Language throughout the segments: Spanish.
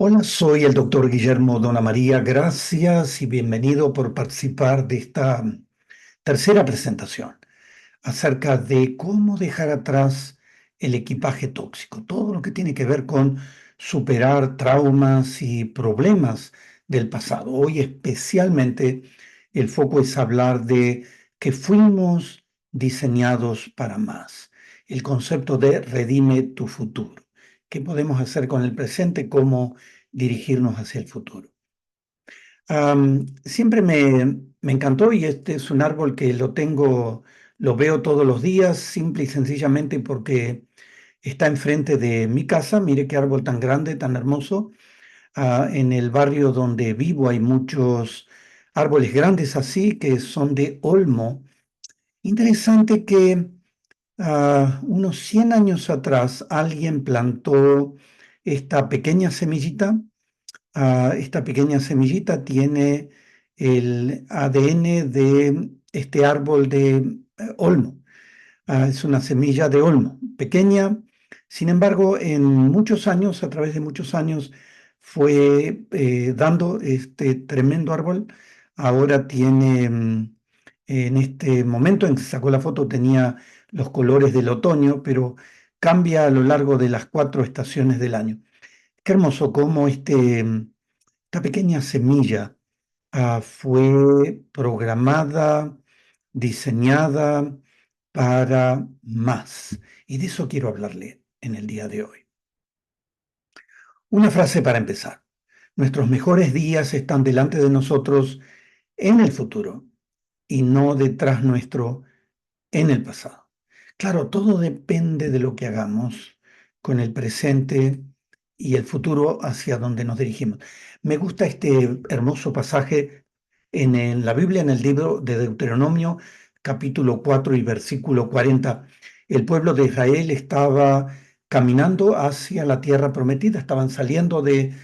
Hola, soy el doctor Guillermo Dona María. Gracias y bienvenido por participar de esta tercera presentación acerca de cómo dejar atrás el equipaje tóxico, todo lo que tiene que ver con superar traumas y problemas del pasado. Hoy especialmente el foco es hablar de que fuimos diseñados para más, el concepto de redime tu futuro. ¿Qué podemos hacer con el presente? ¿Cómo dirigirnos hacia el futuro? Siempre me encantó y este es un árbol que lo veo todos los días, simple y sencillamente porque está enfrente de mi casa. Mire qué árbol tan grande, tan hermoso. En el barrio donde vivo hay muchos árboles grandes así que son de olmo. Interesante que unos 100 años atrás alguien plantó esta pequeña semillita. Esta pequeña semillita tiene el ADN de este árbol de olmo. Es una semilla de olmo, pequeña. Sin embargo, en muchos años, a través de muchos años, fue dando este tremendo árbol. Ahora tiene, en este momento en que se sacó la foto, tenía los colores del otoño, pero cambia a lo largo de las 4 estaciones del año. Qué hermoso cómo esta pequeña semilla fue programada, diseñada para más. Y de eso quiero hablarle en el día de hoy. Una frase para empezar. Nuestros mejores días están delante de nosotros en el futuro y no detrás nuestro en el pasado. Claro, todo depende de lo que hagamos con el presente y el futuro hacia donde nos dirigimos. Me gusta este hermoso pasaje la Biblia, en el libro de Deuteronomio, capítulo 4 y versículo 40. El pueblo de Israel estaba caminando hacia la tierra prometida, estaban saliendo de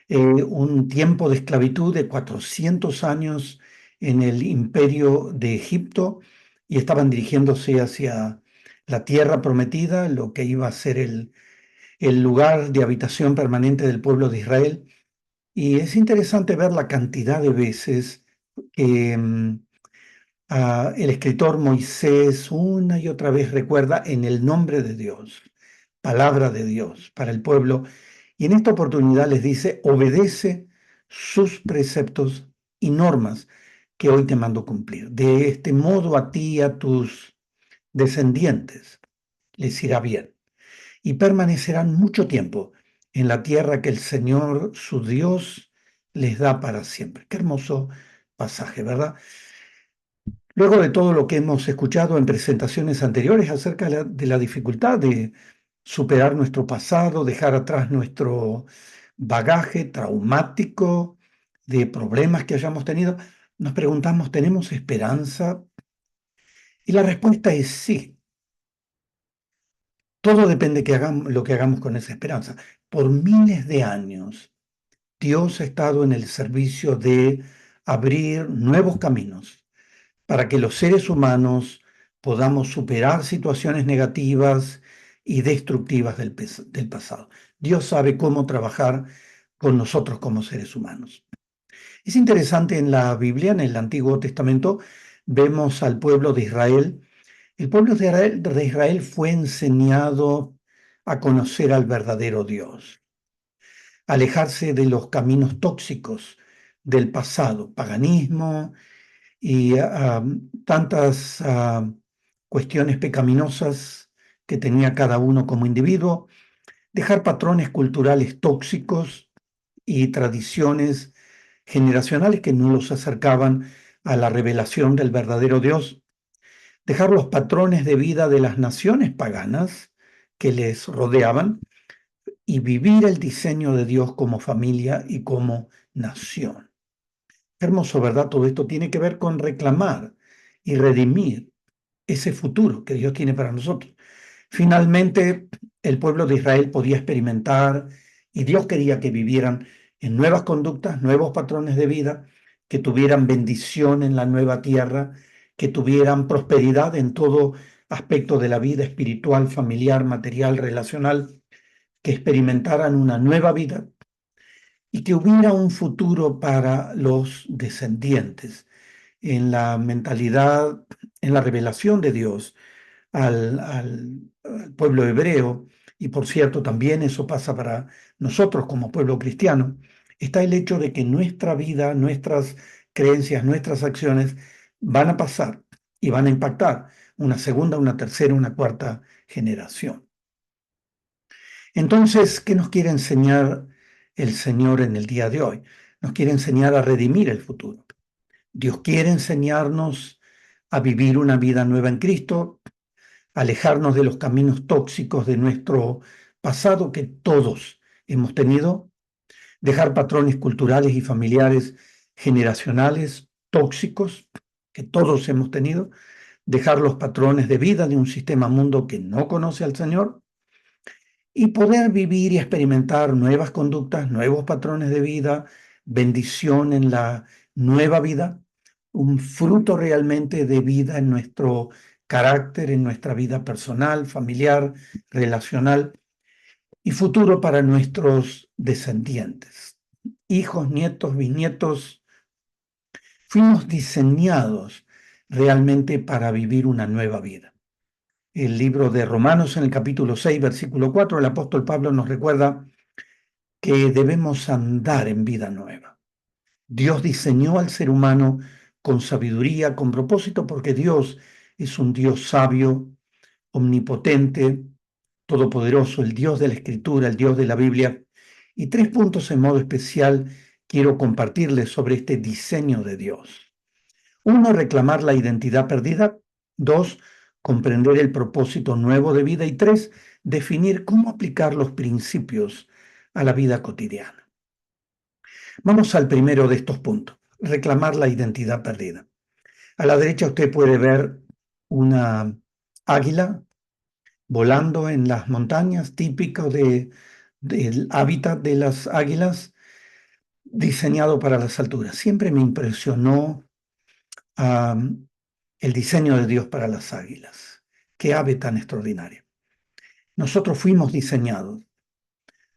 un tiempo de esclavitud de 400 años en el imperio de Egipto y estaban dirigiéndose hacia la tierra prometida, lo que iba a ser el lugar de habitación permanente del pueblo de Israel. Y es interesante ver la cantidad de veces que el escritor Moisés una y otra vez recuerda en el nombre de Dios, palabra de Dios para el pueblo. Y en esta oportunidad les dice, obedece sus preceptos y normas que hoy te mando cumplir. De este modo a ti y a tus descendientes les irá bien y permanecerán mucho tiempo en la tierra que el Señor, su Dios, les da para siempre. Qué hermoso pasaje, ¿verdad? Luego de todo lo que hemos escuchado en presentaciones anteriores acerca de la dificultad de superar nuestro pasado, dejar atrás nuestro bagaje traumático de problemas que hayamos tenido, nos preguntamos, ¿tenemos esperanza? Y la respuesta es sí. Todo depende de lo que hagamos con esa esperanza. Por miles de años, Dios ha estado en el servicio de abrir nuevos caminos para que los seres humanos podamos superar situaciones negativas y destructivas del pasado. Dios sabe cómo trabajar con nosotros como seres humanos. Es interesante en la Biblia, en el Antiguo Testamento, vemos al pueblo de Israel. El pueblo de Israel fue enseñado a conocer al verdadero Dios, alejarse de los caminos tóxicos del pasado, paganismo, y tantas cuestiones pecaminosas que tenía cada uno como individuo, dejar patrones culturales tóxicos y tradiciones generacionales que no los acercaban a la revelación del verdadero Dios, dejar los patrones de vida de las naciones paganas que les rodeaban y vivir el diseño de Dios como familia y como nación. Hermoso, ¿verdad? Todo esto tiene que ver con reclamar y redimir ese futuro que Dios tiene para nosotros. Finalmente, el pueblo de Israel podía experimentar y Dios quería que vivieran en nuevas conductas, nuevos patrones de vida, que tuvieran bendición en la nueva tierra, que tuvieran prosperidad en todo aspecto de la vida espiritual, familiar, material, relacional, que experimentaran una nueva vida y que hubiera un futuro para los descendientes. En la mentalidad, en la revelación de Dios al pueblo hebreo, y por cierto también eso pasa para nosotros como pueblo cristiano, está el hecho de que nuestra vida, nuestras creencias, nuestras acciones van a pasar y van a impactar una segunda, una tercera, una cuarta generación. Entonces, ¿qué nos quiere enseñar el Señor en el día de hoy? Nos quiere enseñar a redimir el futuro. Dios quiere enseñarnos a vivir una vida nueva en Cristo, alejarnos de los caminos tóxicos de nuestro pasado que todos hemos tenido, dejar patrones culturales y familiares generacionales tóxicos que todos hemos tenido, dejar los patrones de vida de un sistema mundo que no conoce al Señor y poder vivir y experimentar nuevas conductas, nuevos patrones de vida, bendición en la nueva vida, un fruto realmente de vida en nuestro carácter, en nuestra vida personal, familiar, relacional y futuro para nuestros descendientes. Hijos, nietos, bisnietos, fuimos diseñados realmente para vivir una nueva vida. El libro de Romanos en el capítulo 6, versículo 4, el apóstol Pablo nos recuerda que debemos andar en vida nueva. Dios diseñó al ser humano con sabiduría, con propósito, porque Dios es un Dios sabio, omnipotente, todopoderoso, el Dios de la Escritura, el Dios de la Biblia. Y 3 puntos en modo especial quiero compartirles sobre este diseño de Dios. 1, reclamar la identidad perdida. 2, comprender el propósito nuevo de vida. Y 3, definir cómo aplicar los principios a la vida cotidiana. Vamos al primero de estos puntos, reclamar la identidad perdida. A la derecha usted puede ver una águila volando en las montañas, típico del hábitat de las águilas, diseñado para las alturas. Siempre me impresionó el diseño de Dios para las águilas. Qué ave tan extraordinaria. Nosotros fuimos diseñados.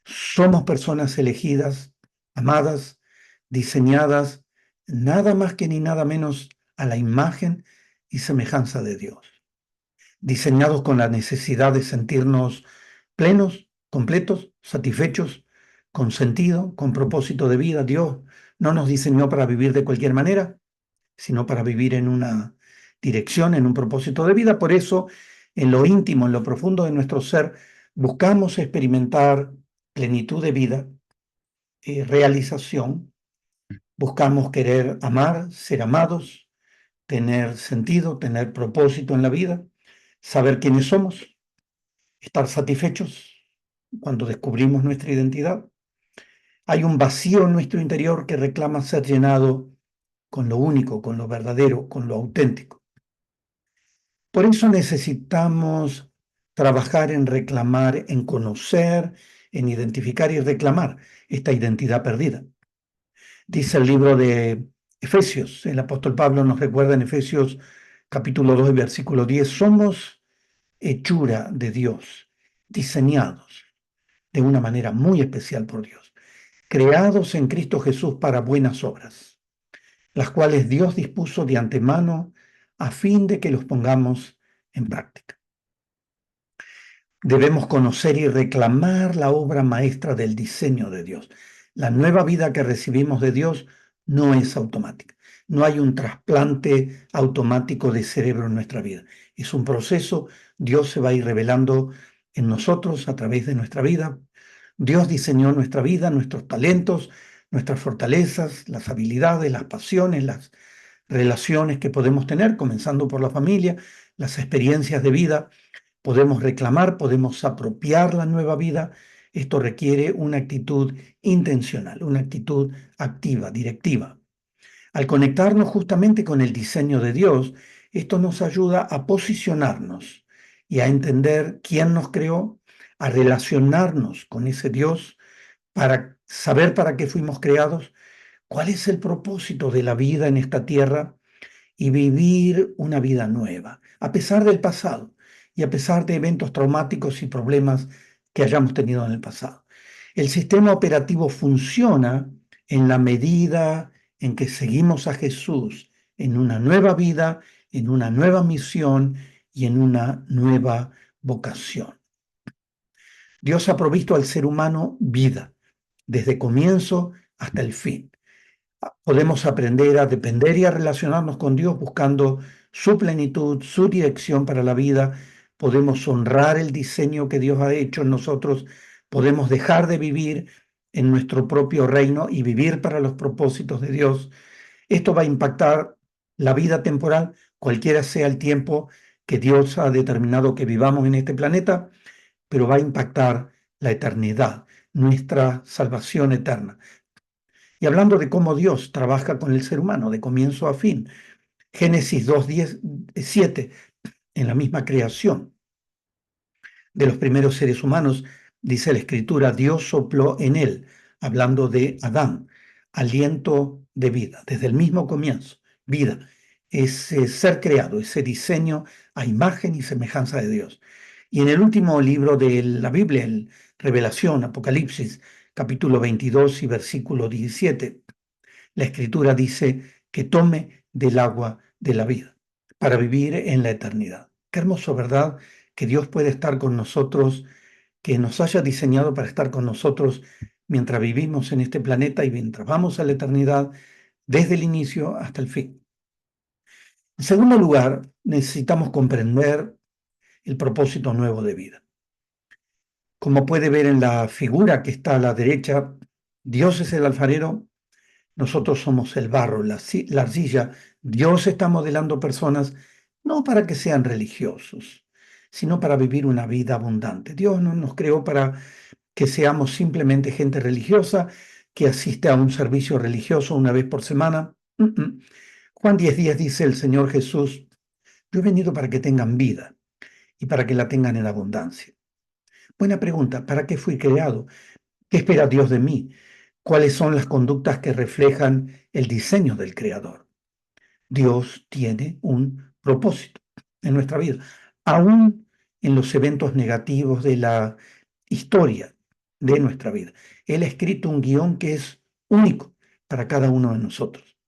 Somos personas elegidas, amadas, diseñadas, nada más que ni nada menos a la imagen y semejanza de Dios. Diseñados con la necesidad de sentirnos plenos, completos, satisfechos, con sentido, con propósito de vida. Dios no nos diseñó para vivir de cualquier manera, sino para vivir en una dirección, en un propósito de vida. Por eso, en lo íntimo, en lo profundo de nuestro ser, buscamos experimentar plenitud de vida, realización, buscamos querer amar, ser amados, tener sentido, tener propósito en la vida, saber quiénes somos, estar satisfechos cuando descubrimos nuestra identidad. Hay un vacío en nuestro interior que reclama ser llenado con lo único, con lo verdadero, con lo auténtico. Por eso necesitamos trabajar en reclamar, en conocer, en identificar y reclamar esta identidad perdida. Dice el libro de Efesios, el apóstol Pablo nos recuerda en Efesios capítulo 2, versículo 10, somos hechura de Dios, diseñados de una manera muy especial por Dios, creados en Cristo Jesús para buenas obras, las cuales Dios dispuso de antemano a fin de que los pongamos en práctica. Debemos conocer y reclamar la obra maestra del diseño de Dios. La nueva vida que recibimos de Dios no es automática. No hay un trasplante automático de cerebro en nuestra vida. Es un proceso. Dios se va a ir revelando en nosotros a través de nuestra vida. Dios diseñó nuestra vida, nuestros talentos, nuestras fortalezas, las habilidades, las pasiones, las relaciones que podemos tener, comenzando por la familia, las experiencias de vida. Podemos reclamar, podemos apropiar la nueva vida. Esto requiere una actitud intencional, una actitud activa, directiva. Al conectarnos justamente con el diseño de Dios, esto nos ayuda a posicionarnos y a entender quién nos creó, a relacionarnos con ese Dios para saber para qué fuimos creados, cuál es el propósito de la vida en esta tierra y vivir una vida nueva, a pesar del pasado y a pesar de eventos traumáticos y problemas que hayamos tenido en el pasado. El sistema operativo funciona en la medida en que seguimos a Jesús en una nueva vida, en una nueva misión y en una nueva vocación. Dios ha provisto al ser humano vida, desde comienzo hasta el fin. Podemos aprender a depender y a relacionarnos con Dios buscando su plenitud, su dirección para la vida. Podemos honrar el diseño que Dios ha hecho en nosotros. Podemos dejar de vivir en nuestro propio reino y vivir para los propósitos de Dios. Esto va a impactar la vida temporal, cualquiera sea el tiempo que Dios ha determinado que vivamos en este planeta, pero va a impactar la eternidad, nuestra salvación eterna. Y hablando de cómo Dios trabaja con el ser humano de comienzo a fin, Génesis 2:7, en la misma creación de los primeros seres humanos, dice la Escritura, Dios sopló en él, hablando de Adán, aliento de vida, desde el mismo comienzo, vida, ese ser creado, ese diseño a imagen y semejanza de Dios. Y en el último libro de la Biblia, el Revelación, Apocalipsis, capítulo 22 y versículo 17, la Escritura dice que tome del agua de la vida para vivir en la eternidad. Qué hermoso, ¿verdad? Que Dios puede estar con nosotros, que nos haya diseñado para estar con nosotros mientras vivimos en este planeta y mientras vamos a la eternidad, desde el inicio hasta el fin. En segundo lugar, necesitamos comprender el propósito nuevo de vida. Como puede ver en la figura que está a la derecha, Dios es el alfarero. Nosotros somos el barro, la arcilla. Dios está modelando personas no para que sean religiosos, sino para vivir una vida abundante. Dios no nos creó para que seamos simplemente gente religiosa que asiste a un servicio religioso una vez por semana. Juan 10:10 dice el Señor Jesús, yo he venido para que tengan vida y para que la tengan en abundancia. Buena pregunta, ¿para qué fui creado? ¿Qué espera Dios de mí? ¿Cuáles son las conductas que reflejan el diseño del Creador? Dios tiene un propósito en nuestra vida, aún en los eventos negativos de la historia de nuestra vida. Él ha escrito un guión que es único para cada uno de nosotros.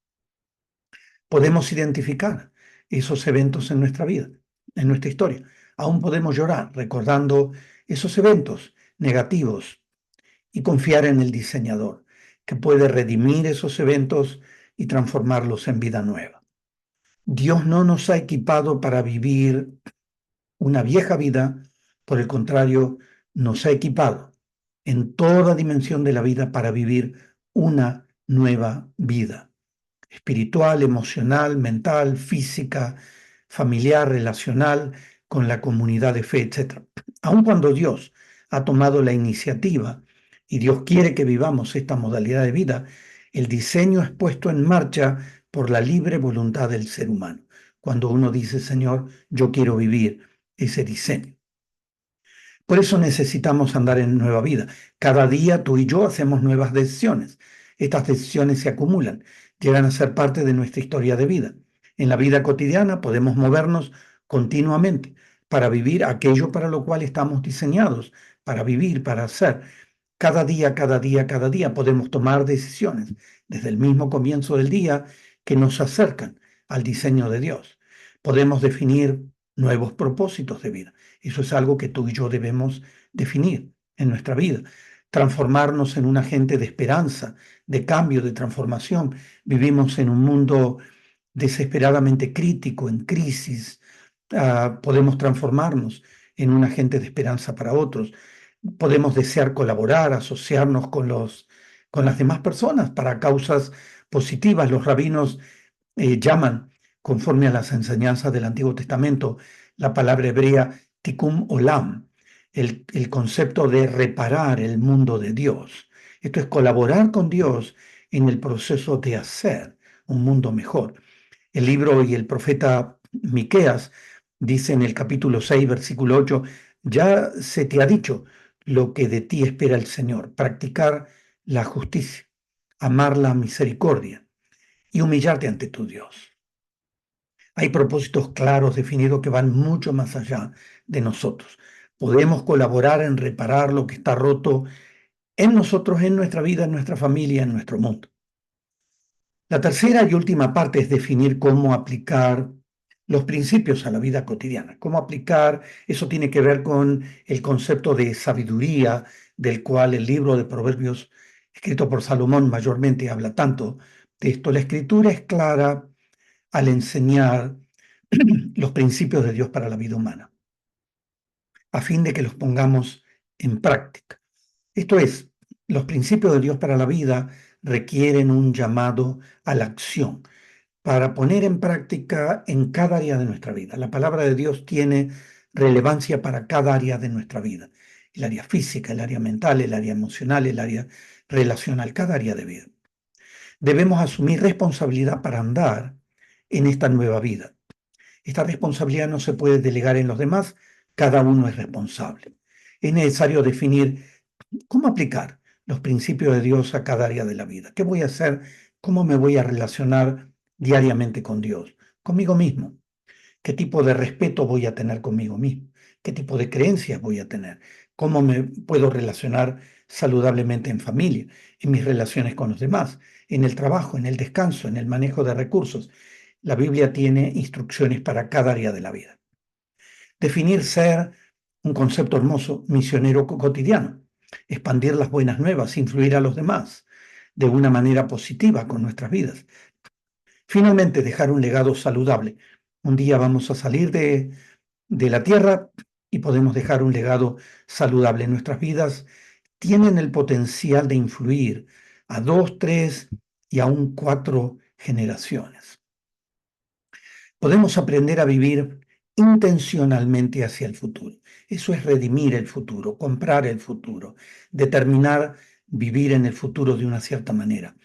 Podemos identificar esos eventos en nuestra vida, en nuestra historia. Aún podemos llorar recordando esos eventos negativos y confiar en el diseñador, que puede redimir esos eventos y transformarlos en vida nueva. Dios no nos ha equipado para vivir una vieja vida, por el contrario, nos ha equipado en toda dimensión de la vida para vivir una nueva vida, espiritual, emocional, mental, física, familiar, relacional, con la comunidad de fe, etc. Aun cuando Dios ha tomado la iniciativa y Dios quiere que vivamos esta modalidad de vida, el diseño es puesto en marcha por la libre voluntad del ser humano. Cuando uno dice, Señor, yo quiero vivir ese diseño. Por eso necesitamos andar en nueva vida. Cada día tú y yo hacemos nuevas decisiones. Estas decisiones se acumulan, llegan a ser parte de nuestra historia de vida. En la vida cotidiana podemos movernos continuamente para vivir aquello para lo cual estamos diseñados, para vivir, para hacer. Cada día, cada día, cada día podemos tomar decisiones desde el mismo comienzo del día que nos acercan al diseño de Dios. Podemos definir nuevos propósitos de vida. Eso es algo que tú y yo debemos definir en nuestra vida. Transformarnos en un agente de esperanza, de cambio, de transformación. Vivimos en un mundo desesperadamente crítico, en crisis. Podemos transformarnos en un agente de esperanza para otros. Podemos desear colaborar, asociarnos con las demás personas para causas positivas. Los rabinos llaman, conforme a las enseñanzas del Antiguo Testamento, la palabra hebrea tikkun olam, el concepto de reparar el mundo de Dios. Esto es colaborar con Dios en el proceso de hacer un mundo mejor. El libro y el profeta Miqueas dice en el capítulo 6, versículo 8, ya se te ha dicho lo que de ti espera el Señor, practicar la justicia, amar la misericordia y humillarte ante tu Dios. Hay propósitos claros, definidos, que van mucho más allá de nosotros. Podemos colaborar en reparar lo que está roto en nosotros, en nuestra vida, en nuestra familia, en nuestro mundo. La tercera y última parte es definir cómo aplicar los principios a la vida cotidiana. Cómo aplicar, eso tiene que ver con el concepto de sabiduría, del cual el libro de Proverbios, escrito por Salomón, mayormente habla tanto de esto. La escritura es clara al enseñar los principios de Dios para la vida humana, a fin de que los pongamos en práctica. Esto es, los principios de Dios para la vida requieren un llamado a la acción para poner en práctica en cada área de nuestra vida. La palabra de Dios tiene relevancia para cada área de nuestra vida. El área física, el área mental, el área emocional, el área relacional, cada área de vida. Debemos asumir responsabilidad para andar en esta nueva vida. Esta responsabilidad no se puede delegar en los demás, cada uno es responsable. Es necesario definir cómo aplicar los principios de Dios a cada área de la vida. ¿Qué voy a hacer? ¿Cómo me voy a relacionar diariamente con Dios? Conmigo mismo. ¿Qué tipo de respeto voy a tener conmigo mismo? ¿Qué tipo de creencias voy a tener? ¿Cómo me puedo relacionar saludablemente en familia, en mis relaciones con los demás, en el trabajo, en el descanso, en el manejo de recursos? La Biblia tiene instrucciones para cada área de la vida. Definir ser un concepto hermoso, misionero cotidiano, expandir las buenas nuevas, influir a los demás de una manera positiva con nuestras vidas. Finalmente, dejar un legado saludable. Un día vamos a salir de la tierra y podemos dejar un legado saludable. Nuestras vidas tienen el potencial de influir a 2, 3 y aún 4 generaciones. Podemos aprender a vivir intencionalmente hacia el futuro. Eso es redimir el futuro, comprar el futuro, determinar vivir en el futuro de una cierta manera,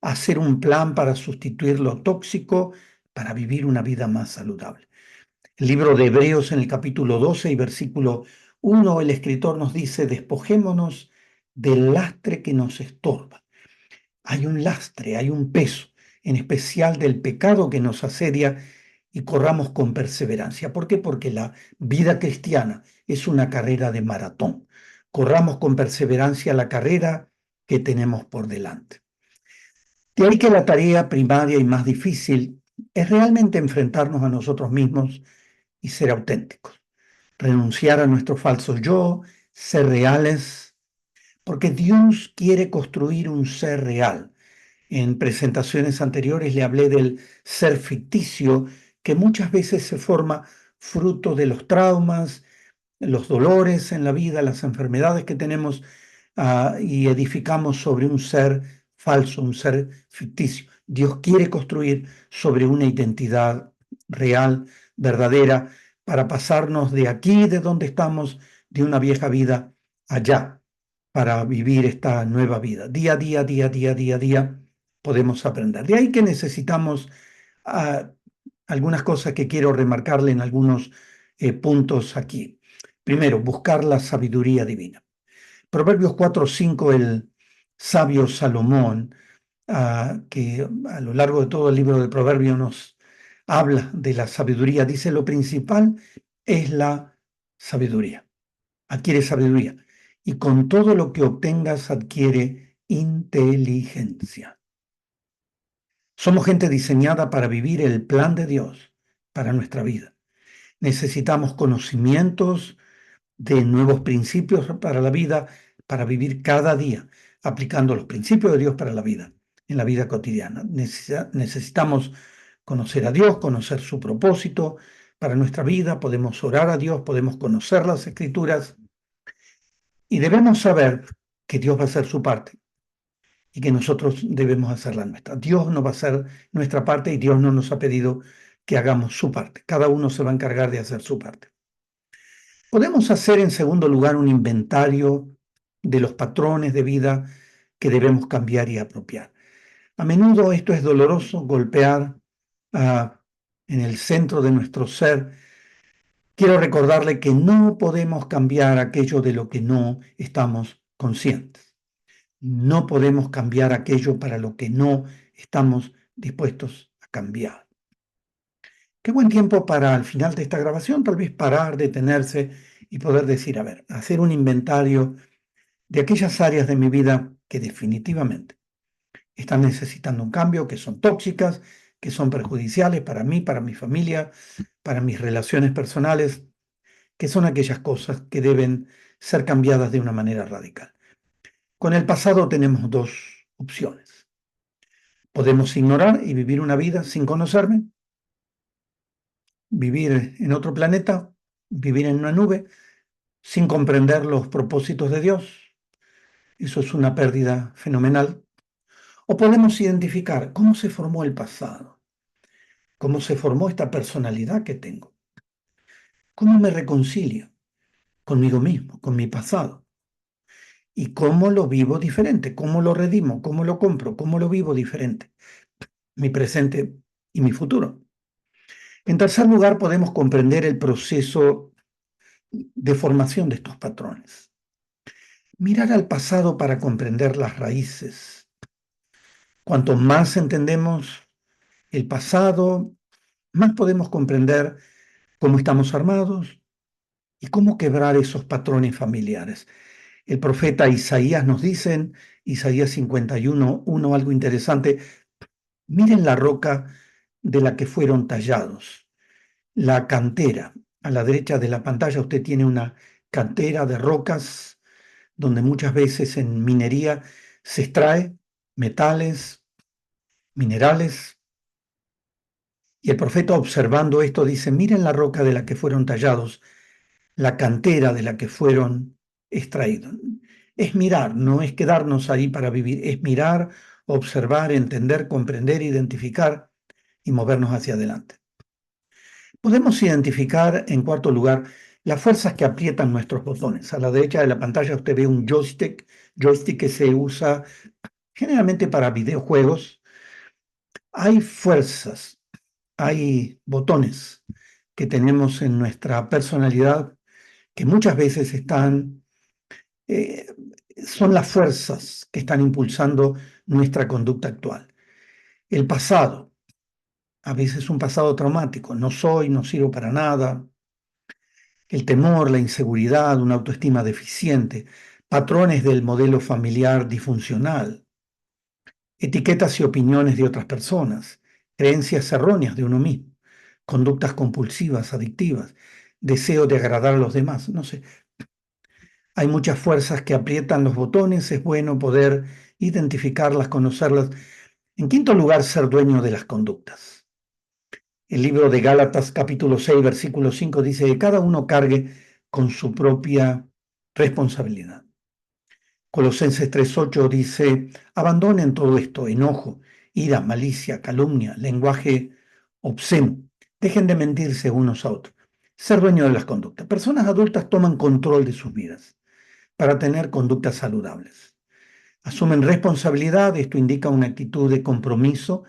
hacer un plan para sustituir lo tóxico para vivir una vida más saludable. El libro de Hebreos en el capítulo 12 y versículo 1, el escritor nos dice, despojémonos del lastre que nos estorba. Hay un lastre, hay un peso, en especial del pecado que nos asedia y corramos con perseverancia. ¿Por qué? Porque la vida cristiana es una carrera de maratón. Corramos con perseverancia la carrera que tenemos por delante. De ahí que la tarea primaria y más difícil es realmente enfrentarnos a nosotros mismos y ser auténticos. Renunciar a nuestro falso yo, ser reales, porque Dios quiere construir un ser real. En presentaciones anteriores le hablé del ser ficticio que muchas veces se forma fruto de los traumas, los dolores en la vida, las enfermedades que tenemos y edificamos sobre un ser falso, un ser ficticio. Dios quiere construir sobre una identidad real, verdadera, para pasarnos de aquí, de donde estamos, de una vieja vida allá, para vivir esta nueva vida. Día a día, día a día, día a día, podemos aprender. De ahí que necesitamos algunas cosas que quiero remarcarle en algunos puntos aquí. Primero, buscar la sabiduría divina. Proverbios 4:5, el sabio Salomón, que a lo largo de todo el libro de Proverbios nos habla de la sabiduría, dice lo principal es la sabiduría. Adquiere sabiduría. Y con todo lo que obtengas adquiere inteligencia. Somos gente diseñada para vivir el plan de Dios para nuestra vida. Necesitamos conocimientos de nuevos principios para la vida, para vivir cada día, aplicando los principios de Dios para la vida, en la vida cotidiana. Necesitamos conocer a Dios, conocer su propósito para nuestra vida, podemos orar a Dios, podemos conocer las Escrituras y debemos saber que Dios va a hacer su parte y que nosotros debemos hacer la nuestra. Dios no va a hacer nuestra parte y Dios no nos ha pedido que hagamos su parte. Cada uno se va a encargar de hacer su parte. Podemos hacer, en segundo lugar, un inventario de los patrones de vida que debemos cambiar y apropiar. A menudo esto es doloroso, golpear en el centro de nuestro ser. Quiero recordarle que no podemos cambiar aquello de lo que no estamos conscientes. No podemos cambiar aquello para lo que no estamos dispuestos a cambiar. Qué buen tiempo para al final de esta grabación, tal vez parar, detenerse y poder decir, a ver, hacer un inventario de aquellas áreas de mi vida que definitivamente están necesitando un cambio, que son tóxicas, que son perjudiciales para mí, para mi familia, para mis relaciones personales, que son aquellas cosas que deben ser cambiadas de una manera radical. Con el pasado tenemos dos opciones. Podemos ignorar y vivir una vida sin conocerme, vivir en otro planeta, vivir en una nube, sin comprender los propósitos de Dios. Eso es una pérdida fenomenal. O podemos identificar cómo se formó el pasado, cómo se formó esta personalidad que tengo, cómo me reconcilio conmigo mismo, con mi pasado, y cómo lo vivo diferente, cómo lo redimo, cómo lo compro, cómo lo vivo diferente, mi presente y mi futuro. En tercer lugar, podemos comprender el proceso de formación de estos patrones. Mirar al pasado para comprender las raíces. Cuanto más entendemos el pasado, más podemos comprender cómo estamos armados y cómo quebrar esos patrones familiares. El profeta Isaías nos dice en Isaías 51:1 algo interesante. Miren la roca de la que fueron tallados, la cantera. A la derecha de la pantalla usted tiene una cantera de rocas donde muchas veces en minería se extrae metales, minerales. Y el profeta observando esto dice, miren la roca de la que fueron tallados, la cantera de la que fueron extraídos. Es mirar, no es quedarnos ahí para vivir, es mirar, observar, entender, comprender, identificar y movernos hacia adelante. Podemos identificar, en cuarto lugar, las fuerzas que aprietan nuestros botones. A la derecha de la pantalla usted ve un joystick que se usa generalmente para videojuegos. Hay fuerzas, hay botones que tenemos en nuestra personalidad que muchas veces eh, son las fuerzas que están impulsando nuestra conducta actual. El pasado, a veces un pasado traumático, no soy, no sirvo para nada. El temor, la inseguridad, una autoestima deficiente, patrones del modelo familiar disfuncional, etiquetas y opiniones de otras personas, creencias erróneas de uno mismo, conductas compulsivas, adictivas, deseo de agradar a los demás, no sé. Hay muchas fuerzas que aprietan los botones, es bueno poder identificarlas, conocerlas. En quinto lugar, ser dueño de las conductas. El libro de Gálatas capítulo 6, versículo 5 dice que cada uno cargue con su propia responsabilidad. Colosenses 3:8 dice, abandonen todo esto, enojo, ira, malicia, calumnia, lenguaje obsceno. Dejen de mentirse unos a otros. Ser dueño de las conductas. Personas adultas toman control de sus vidas para tener conductas saludables. Asumen responsabilidad, esto indica una actitud de compromiso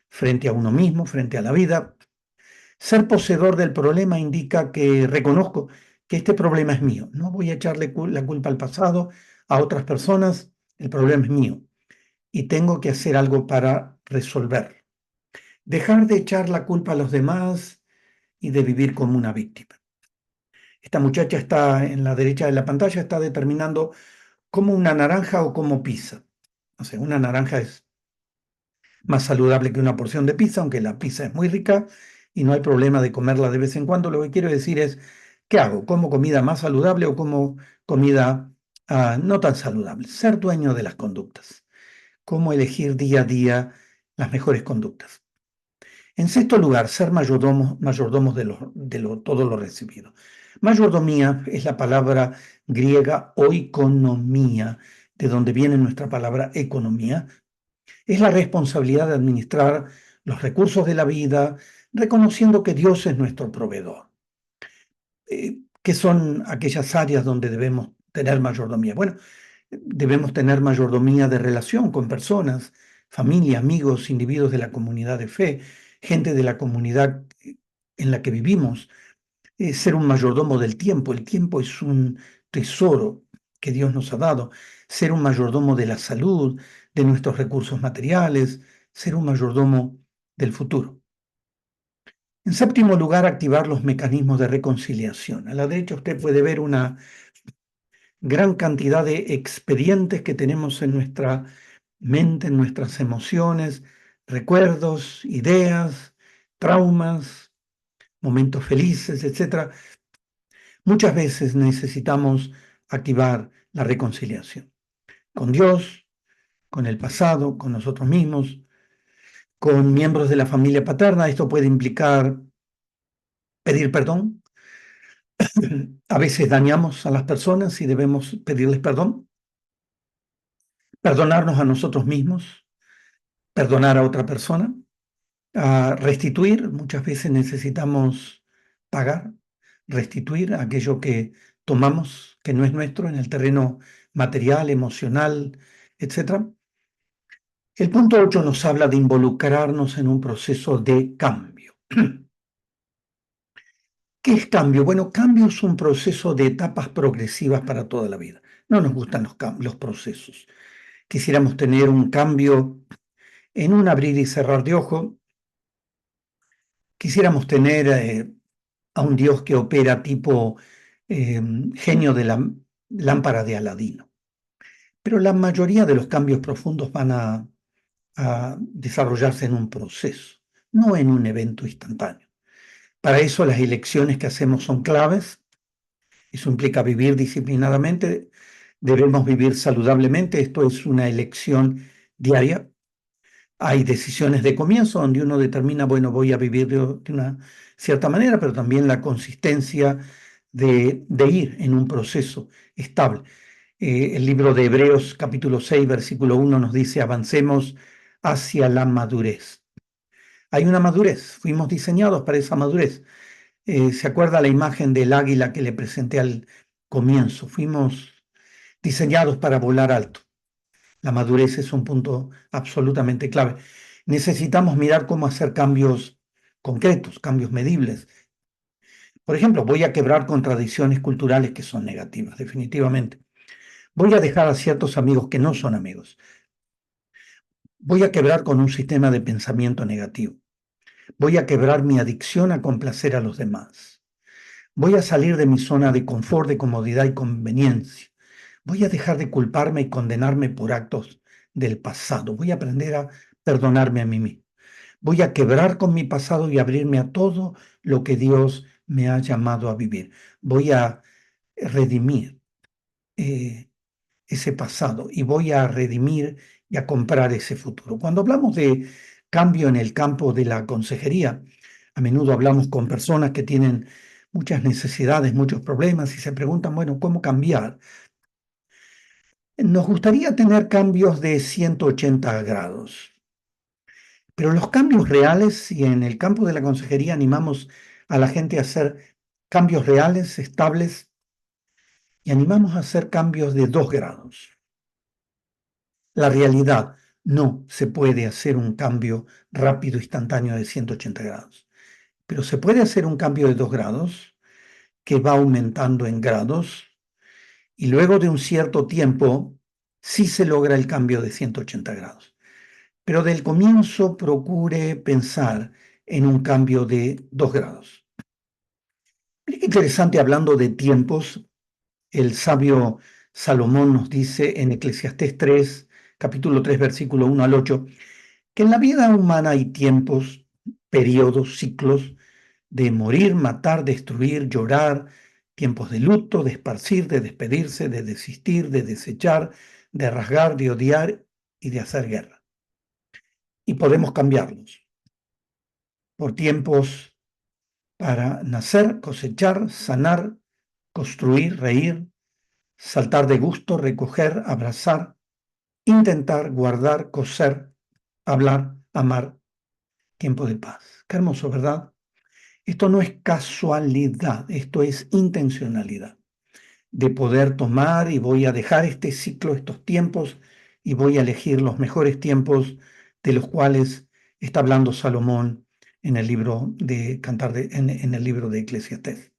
frente a uno mismo, frente a la vida. Ser poseedor del problema indica que reconozco que este problema es mío. No voy a echarle la culpa al pasado, a otras personas, el problema es mío y tengo que hacer algo para resolverlo. Dejar de echar la culpa a los demás y de vivir como una víctima. Esta muchacha está en la derecha de la pantalla, está determinando como una naranja o como pizza. O sea, una naranja es más saludable que una porción de pizza, aunque la pizza es muy rica y no hay problema de comerla de vez en cuando. Lo que quiero decir es, ¿qué hago? ¿Como comida más saludable o como comida no tan saludable? Ser dueño de las conductas. Cómo elegir día a día las mejores conductas. En sexto lugar, ser mayordomos de todo lo recibido. Mayordomía es la palabra griega oikonomía, de donde viene nuestra palabra economía. Es la responsabilidad de administrar los recursos de la vida, reconociendo que Dios es nuestro proveedor. ¿Qué son aquellas áreas donde debemos tener mayordomía? Bueno, debemos tener mayordomía de relación con personas, familia, amigos, individuos de la comunidad de fe, gente de la comunidad en la que vivimos. Ser un mayordomo del tiempo. El tiempo es un tesoro que Dios nos ha dado. Ser un mayordomo de la salud, de nuestros recursos materiales, ser un mayordomo del futuro. En séptimo lugar, activar los mecanismos de reconciliación. A la derecha usted puede ver una gran cantidad de expedientes que tenemos en nuestra mente, en nuestras emociones, recuerdos, ideas, traumas, momentos felices, etcétera. Muchas veces necesitamos activar la reconciliación con Dios, con el pasado, con nosotros mismos, con miembros de la familia paterna. Esto puede implicar pedir perdón. A veces dañamos a las personas y debemos pedirles perdón, perdonarnos a nosotros mismos, perdonar a otra persona, a restituir. Muchas veces necesitamos pagar, restituir aquello que tomamos, que no es nuestro, en el terreno material, emocional, etcétera. El punto 8 nos habla de involucrarnos en un proceso de cambio. ¿Qué es cambio? Bueno, cambio es un proceso de etapas progresivas para toda la vida. No nos gustan los procesos. Quisiéramos tener un cambio en un abrir y cerrar de ojo. Quisiéramos tener a un Dios que opera tipo eh, genio de la lámpara de Aladino. Pero la mayoría de los cambios profundos van a desarrollarse en un proceso, no en un evento instantáneo. Para eso las elecciones que hacemos son claves. Eso implica vivir disciplinadamente, debemos vivir saludablemente. Esto es una elección diaria. Hay decisiones de comienzo donde uno determina, bueno, voy a vivir de una cierta manera, pero también la consistencia de ir en un proceso estable. El libro de Hebreos capítulo 6, versículo 1 nos dice, avancemos hacia la madurez. Hay una madurez, fuimos diseñados para esa madurez. ¿Se acuerda la imagen del águila que le presenté al comienzo? Fuimos diseñados para volar alto. La madurez es un punto absolutamente clave. Necesitamos mirar cómo hacer cambios concretos, cambios medibles. Por ejemplo, voy a quebrar con tradiciones culturales que son negativas, definitivamente. Voy a dejar a ciertos amigos que no son amigos. Voy a quebrar con un sistema de pensamiento negativo. Voy a quebrar mi adicción a complacer a los demás. Voy a salir de mi zona de confort, de comodidad y conveniencia. Voy a dejar de culparme y condenarme por actos del pasado. Voy a aprender a perdonarme a mí mismo. Voy a quebrar con mi pasado y abrirme a todo lo que Dios me ha llamado a vivir. Voy a redimir eh, ese pasado y voy a redimir y a comprar ese futuro. Cuando hablamos de cambio en el campo de la consejería, a menudo hablamos con personas que tienen muchas necesidades, muchos problemas y se preguntan, bueno, ¿cómo cambiar? Nos gustaría tener cambios de 180 grados, pero los cambios reales, y en el campo de la consejería animamos a la gente a hacer cambios reales, estables, y animamos a hacer cambios de 2 grados. La realidad, no se puede hacer un cambio rápido, instantáneo de 180 grados, pero se puede hacer un cambio de 2 grados que va aumentando en grados y luego de un cierto tiempo sí se logra el cambio de 180 grados. Pero del comienzo procure pensar en un cambio de 2 grados. Mira qué interesante, hablando de tiempos, el sabio Salomón nos dice en Eclesiastés 3, capítulo 3, versículo 1 al 8, que en la vida humana hay tiempos, periodos, ciclos de morir, matar, destruir, llorar, tiempos de luto, de esparcir, de despedirse, de desistir, de desechar, de rasgar, de odiar y de hacer guerra. Y podemos cambiarlos por tiempos para nacer, cosechar, sanar, construir, reír, saltar de gusto, recoger, abrazar, intentar, guardar, coser, hablar, amar, tiempo de paz. Qué hermoso, ¿verdad? Esto no es casualidad, esto es intencionalidad de poder tomar y voy a dejar este ciclo, estos tiempos, y voy a elegir los mejores tiempos de los cuales está hablando Salomón en el libro de en el libro de Eclesiastés.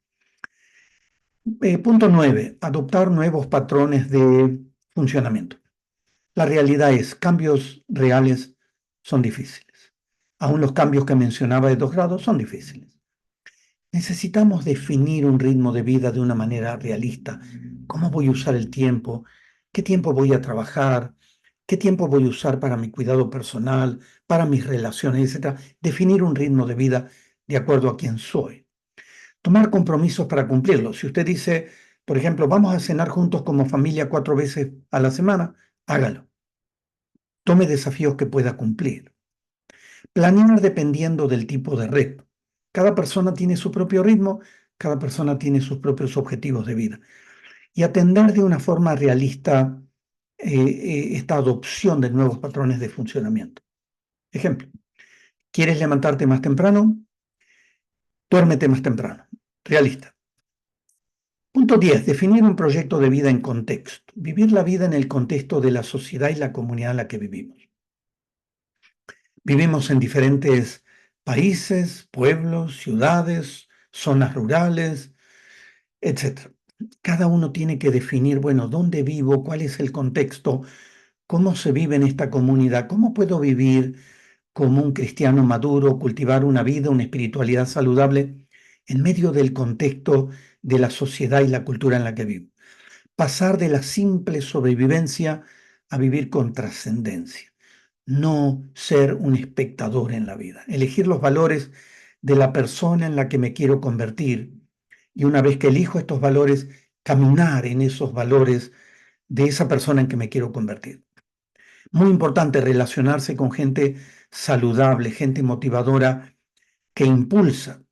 Punto 9. Adoptar nuevos patrones de funcionamiento. La realidad es, cambios reales son difíciles. Aún los cambios que mencionaba de 2 grados son difíciles. Necesitamos definir un ritmo de vida de una manera realista. ¿Cómo voy a usar el tiempo? ¿Qué tiempo voy a trabajar? ¿Qué tiempo voy a usar para mi cuidado personal, para mis relaciones, etcétera? Definir un ritmo de vida de acuerdo a quién soy. Tomar compromisos para cumplirlos. Si usted dice, por ejemplo, vamos a cenar juntos como familia 4 veces a la semana, hágalo. Tome desafíos que pueda cumplir. Planear dependiendo del tipo de reto. Cada persona tiene su propio ritmo, cada persona tiene sus propios objetivos de vida. Y atender de una forma realista esta adopción de nuevos patrones de funcionamiento. Ejemplo, ¿quieres levantarte más temprano? Duérmete más temprano. Realista. Punto 10. Definir un proyecto de vida en contexto. Vivir la vida en el contexto de la sociedad y la comunidad en la que vivimos. Vivimos en diferentes países, pueblos, ciudades, zonas rurales, etcétera. Cada uno tiene que definir, bueno, dónde vivo, cuál es el contexto, cómo se vive en esta comunidad, cómo puedo vivir como un cristiano maduro, cultivar una vida, una espiritualidad saludable en medio del contexto de la sociedad y la cultura en la que vivo. Pasar de la simple sobrevivencia a vivir con trascendencia. No ser un espectador en la vida. Elegir los valores de la persona en la que me quiero convertir. Y una vez que elijo estos valores, caminar en esos valores de esa persona en que me quiero convertir. Muy importante relacionarse con gente saludable, gente motivadora que impulsa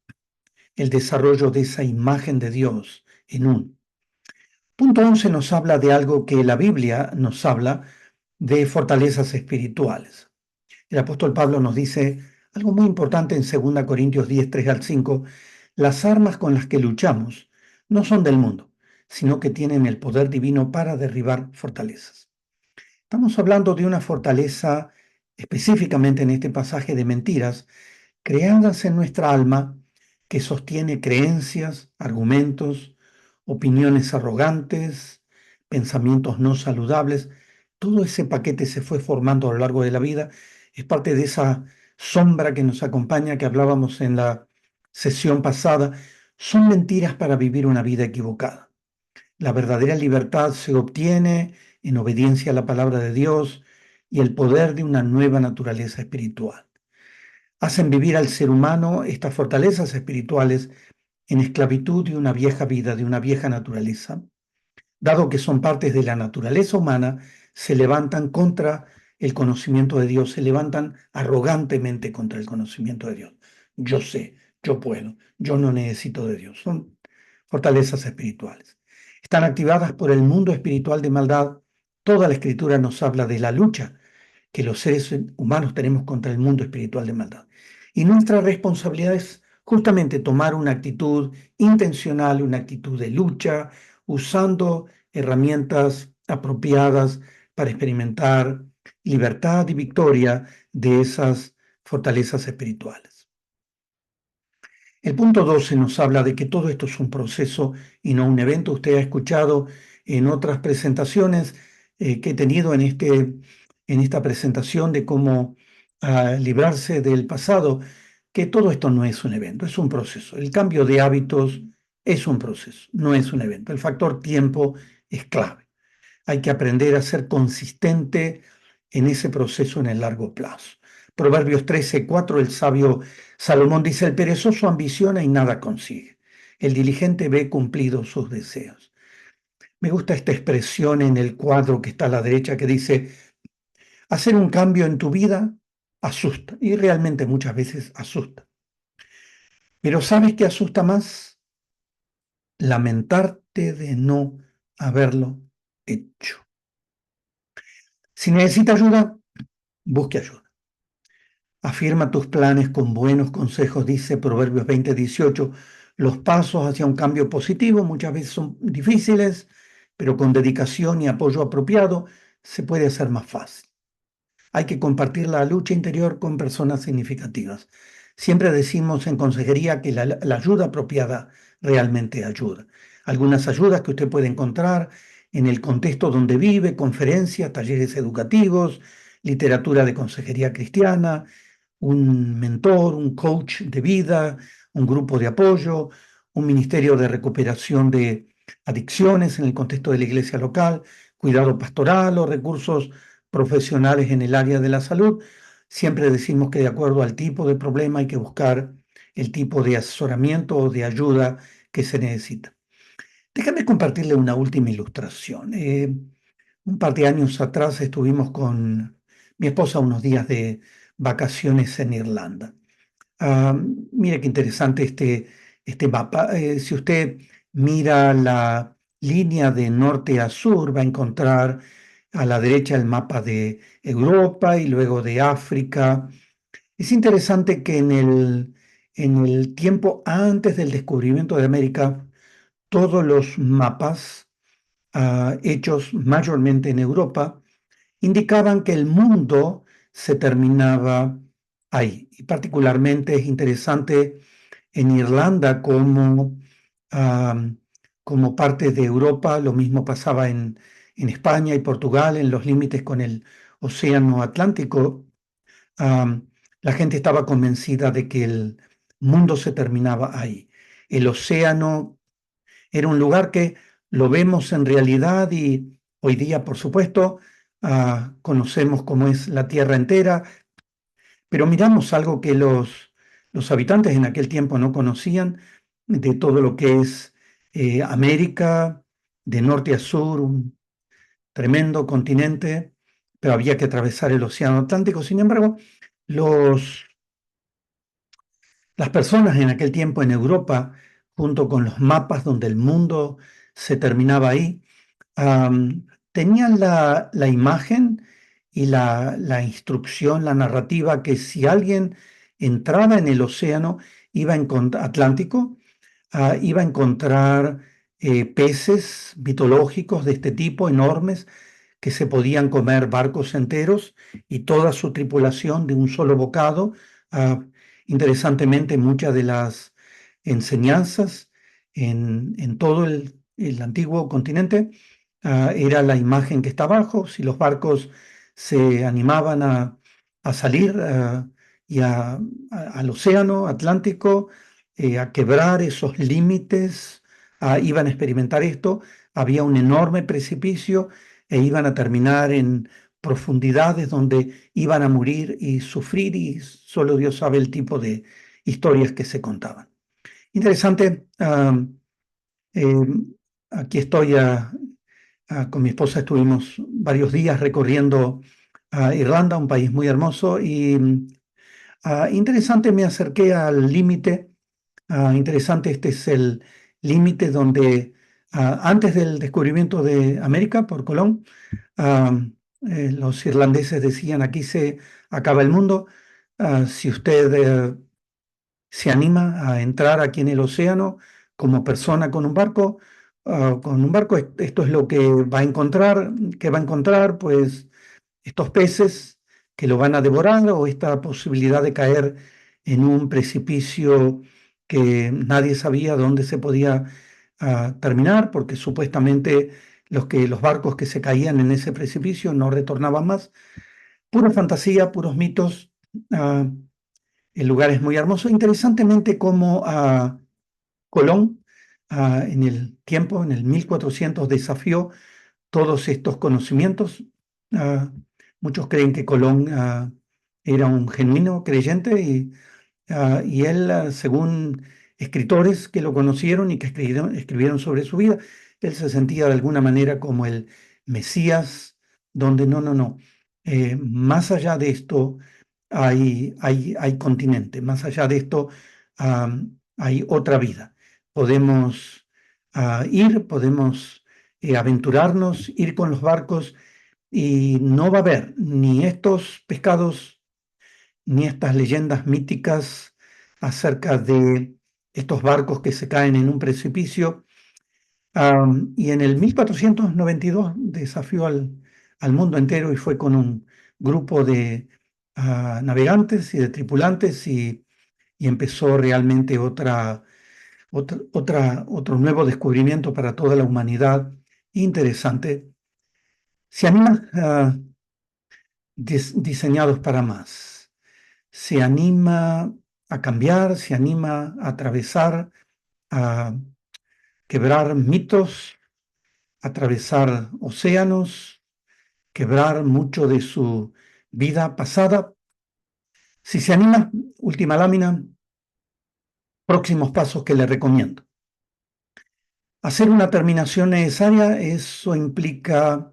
el desarrollo de esa imagen de Dios en uno. Punto 11 nos habla de algo que la Biblia nos habla de fortalezas espirituales. El apóstol Pablo nos dice algo muy importante en 2 Corintios 10, 3 al 5. Las armas con las que luchamos no son del mundo, sino que tienen el poder divino para derribar fortalezas. Estamos hablando de una fortaleza, específicamente en este pasaje de mentiras, creadas en nuestra alma, que sostiene creencias, argumentos, opiniones arrogantes, pensamientos no saludables. Todo ese paquete se fue formando a lo largo de la vida. Es parte de esa sombra que nos acompaña, que hablábamos en la sesión pasada. Son mentiras para vivir una vida equivocada. La verdadera libertad se obtiene en obediencia a la palabra de Dios y el poder de una nueva naturaleza espiritual. Hacen vivir al ser humano estas fortalezas espirituales en esclavitud de una vieja vida, de una vieja naturaleza. Dado que son partes de la naturaleza humana, se levantan contra el conocimiento de Dios, se levantan arrogantemente contra el conocimiento de Dios. Yo sé, yo puedo, yo no necesito de Dios. Son fortalezas espirituales. Están activadas por el mundo espiritual de maldad. Toda la escritura nos habla de la lucha que los seres humanos tenemos contra el mundo espiritual de maldad. Y nuestra responsabilidad es justamente tomar una actitud intencional, una actitud de lucha, usando herramientas apropiadas para experimentar libertad y victoria de esas fortalezas espirituales. El punto 12 nos habla de que todo esto es un proceso y no un evento. Usted ha escuchado en otras presentaciones que he tenido en esta presentación de cómo librarse del pasado, que todo esto no es un evento, es un proceso. El cambio de hábitos es un proceso, no es un evento. El factor tiempo es clave. Hay que aprender a ser consistente en ese proceso en el largo plazo. Proverbios 13:4, el sabio Salomón dice, el perezoso ambiciona y nada consigue. El diligente ve cumplidos sus deseos. Me gusta esta expresión en el cuadro que está a la derecha que dice, hacer un cambio en tu vida asusta, y realmente muchas veces asusta. Pero ¿sabes qué asusta más? Lamentarte de no haberlo hecho. Si necesita ayuda, busque ayuda. Afirma tus planes con buenos consejos, dice Proverbios 20:18. Los pasos hacia un cambio positivo muchas veces son difíciles, pero con dedicación y apoyo apropiado se puede hacer más fácil. Hay que compartir la lucha interior con personas significativas. Siempre decimos en consejería que la ayuda apropiada realmente ayuda. Algunas ayudas que usted puede encontrar en el contexto donde vive, conferencias, talleres educativos, literatura de consejería cristiana, un mentor, un coach de vida, un grupo de apoyo, un ministerio de recuperación de adicciones en el contexto de la iglesia local, cuidado pastoral o recursos profesionales en el área de la salud. Siempre decimos que de acuerdo al tipo de problema hay que buscar el tipo de asesoramiento o de ayuda que se necesita. Déjame compartirle una última ilustración. Un par de años atrás estuvimos con mi esposa unos días de vacaciones en Irlanda. Ah, mire qué interesante este mapa. Si usted mira la línea de norte a sur, va a encontrar a la derecha el mapa de Europa y luego de África. Es interesante que en el tiempo antes del descubrimiento de América, todos los mapas hechos mayormente en Europa indicaban que el mundo se terminaba ahí. Y particularmente es interesante en Irlanda ah, como parte de Europa, lo mismo pasaba en España y Portugal, en los límites con el Océano Atlántico. ah, la gente estaba convencida de que el mundo se terminaba ahí. El océano era un lugar que lo vemos en realidad y hoy día, por supuesto, conocemos cómo es la Tierra entera, pero miramos algo que los habitantes en aquel tiempo no conocían, de todo lo que es América, de norte a sur, un tremendo continente, pero había que atravesar el Océano Atlántico. Sin embargo, los, las personas en aquel tiempo en Europa, junto con los mapas donde el mundo se terminaba ahí, tenían la imagen y la instrucción, la narrativa que si alguien entraba en el océano iba a Atlántico, iba a encontrar peces mitológicos de este tipo, enormes, que se podían comer barcos enteros y toda su tripulación de un solo bocado. Ah, Interesantemente, muchas de las enseñanzas en todo el antiguo continente era la imagen que está abajo. Si los barcos se animaban a salir al océano Atlántico, a quebrar esos límites, iban a experimentar esto. Había un enorme precipicio e iban a terminar en profundidades donde iban a morir y sufrir, y solo Dios sabe el tipo de historias que se contaban. Interesante. Eh, Aquí estoy con mi esposa, estuvimos varios días recorriendo Irlanda, un país muy hermoso, y interesante, me acerqué al límite. Interesante, este es el límite donde antes del descubrimiento de América por Colón, ah, los irlandeses decían: aquí se acaba el mundo. Si usted se anima a entrar aquí en el océano como persona con un barco, esto es lo que va a encontrar. ¿Qué va a encontrar? Pues estos peces que lo van a devorar, o esta posibilidad de caer en un precipicio que nadie sabía dónde se podía terminar, porque supuestamente los barcos que se caían en ese precipicio no retornaban más. Pura fantasía, puros mitos. ah, el lugar es muy hermoso. Interesantemente, como Colón, en el tiempo, en el 1400, desafió todos estos conocimientos. Ah, Muchos creen que Colón era un genuino creyente, y él, según escritores que lo conocieron y que escribieron sobre su vida, él se sentía de alguna manera como el Mesías, donde no, no, no. Más allá de esto hay continente, más allá de esto hay otra vida. Podemos podemos aventurarnos, ir con los barcos, y no va a haber ni estos pescados ni estas leyendas míticas acerca de estos barcos que se caen en un precipicio. Y en el 1492 desafió al mundo entero, y fue con un grupo de navegantes y de tripulantes, y empezó realmente otro nuevo descubrimiento para toda la humanidad. Interesante. Se anima, diseñados para más. Se anima a cambiar, se anima a atravesar, a quebrar mitos, atravesar océanos, quebrar mucho de su vida pasada. Si se anima, última lámina, próximos pasos que le recomiendo. Hacer una terminación necesaria, eso implica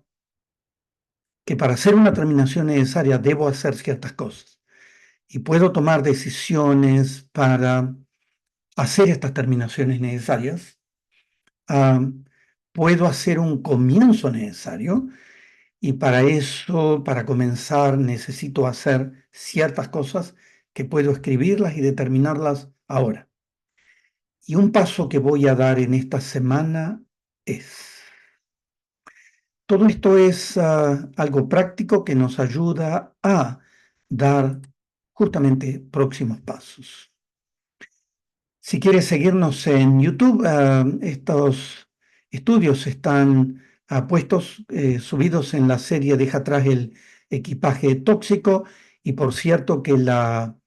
que para hacer una terminación necesaria debo hacer ciertas cosas y puedo tomar decisiones para hacer estas terminaciones necesarias. Ah, puedo hacer un comienzo necesario y para eso, para comenzar, necesito hacer ciertas cosas que puedo escribirlas y determinarlas ahora. Y un paso que voy a dar en esta semana es, todo esto es algo práctico que nos ayuda a dar justamente próximos pasos. Si quieres seguirnos en YouTube, estos estudios están puestos, subidos en la serie Deja atrás el equipaje tóxico. Y por cierto que la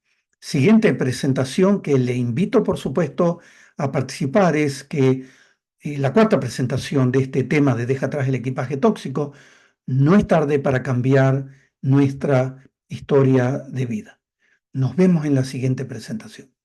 siguiente presentación que le invito, por supuesto, a participar es que la cuarta presentación de este tema de Deja atrás el equipaje tóxico, no es tarde para cambiar nuestra historia de vida. Nos vemos en la siguiente presentación.